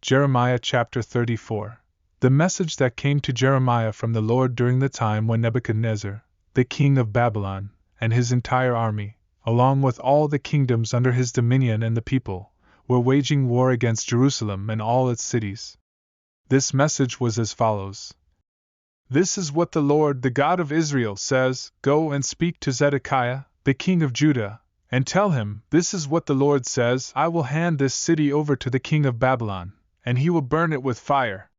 Jeremiah chapter 34. The message that came to Jeremiah from the Lord during the time when Nebuchadnezzar, the king of Babylon, and his entire army, along with all the kingdoms under his dominion and the people, were waging war against Jerusalem and all its cities. This message was as follows. This is what the Lord, the God of Israel, says: Go and speak to Zedekiah, the king of Judah, and tell him, this is what the Lord says: I will hand this city over to the king of Babylon, and he will burn it with fire.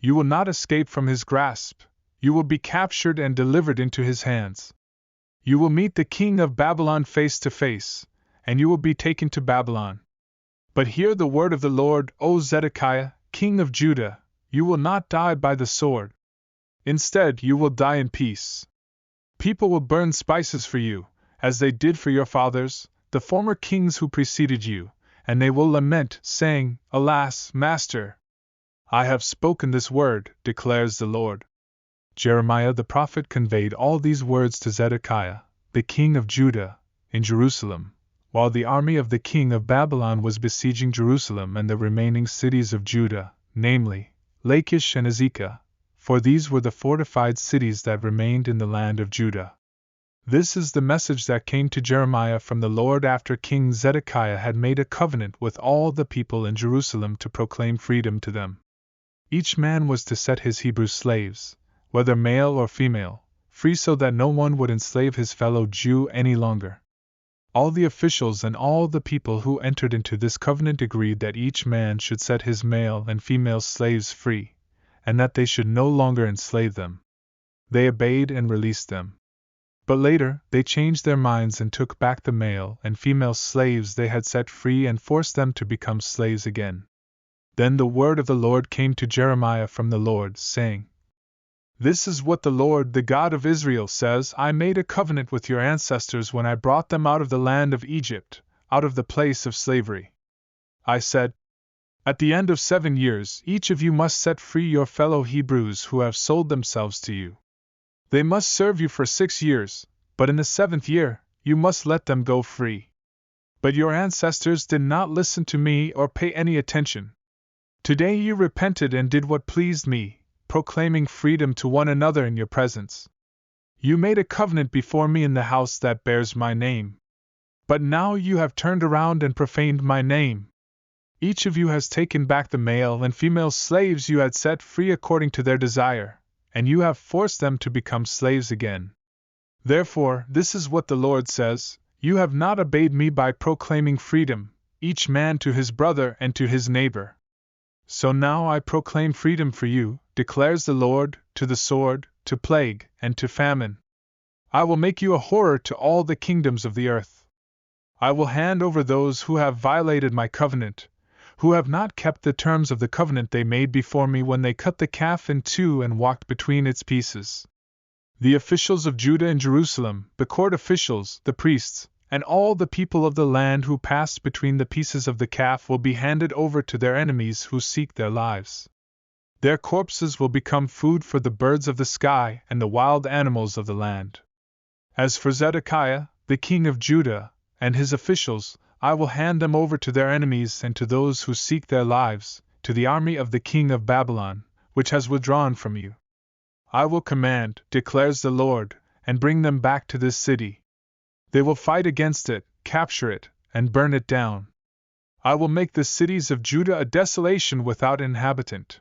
You will not escape from his grasp. You will be captured and delivered into his hands. You will meet the king of Babylon face to face, and you will be taken to Babylon. But hear the word of the Lord, O Zedekiah, king of Judah: you will not die by the sword. Instead, you will die in peace. People will burn spices for you, as they did for your fathers, the former kings who preceded you, and they will lament, saying, Alas, Master! I have spoken this word, declares the Lord. Jeremiah the prophet conveyed all these words to Zedekiah, the king of Judah, in Jerusalem, while the army of the king of Babylon was besieging Jerusalem and the remaining cities of Judah, namely, Lachish and Azekah, for these were the fortified cities that remained in the land of Judah. This is the message that came to Jeremiah from the Lord after King Zedekiah had made a covenant with all the people in Jerusalem to proclaim freedom to them. Each man was to set his Hebrew slaves, whether male or female, free so that no one would enslave his fellow Jew any longer. All the officials and all the people who entered into this covenant agreed that each man should set his male and female slaves free, and that they should no longer enslave them. They obeyed and released them. But later, they changed their minds and took back the male and female slaves they had set free and forced them to become slaves again. Then the word of the Lord came to Jeremiah from the Lord, saying, This is what the Lord, the God of Israel, says: I made a covenant with your ancestors when I brought them out of the land of Egypt, out of the place of slavery. I said, At the end of 7 years, each of you must set free your fellow Hebrews who have sold themselves to you. They must serve you for 6 years, but in the 7th year, you must let them go free. But your ancestors did not listen to me or pay any attention. Today you repented and did what pleased me, proclaiming freedom to one another in your presence. You made a covenant before me in the house that bears my name. But now you have turned around and profaned my name. Each of you has taken back the male and female slaves you had set free according to their desire, and you have forced them to become slaves again. Therefore, this is what the Lord says: You have not obeyed me by proclaiming freedom, each man to his brother and to his neighbor. So now I proclaim freedom for you, declares the Lord, to the sword, to plague, and to famine. I will make you a horror to all the kingdoms of the earth. I will hand over those who have violated my covenant, who have not kept the terms of the covenant they made before me when they cut the calf in two and walked between its pieces. The officials of Judah and Jerusalem, the court officials, the priests, and all the people of the land who passed between the pieces of the calf will be handed over to their enemies who seek their lives. Their corpses will become food for the birds of the sky and the wild animals of the land. As for Zedekiah, the king of Judah, and his officials, I will hand them over to their enemies and to those who seek their lives, to the army of the king of Babylon, which has withdrawn from you. I will command, declares the Lord, and bring them back to this city. They will fight against it, capture it, and burn it down. I will make the cities of Judah a desolation without inhabitant.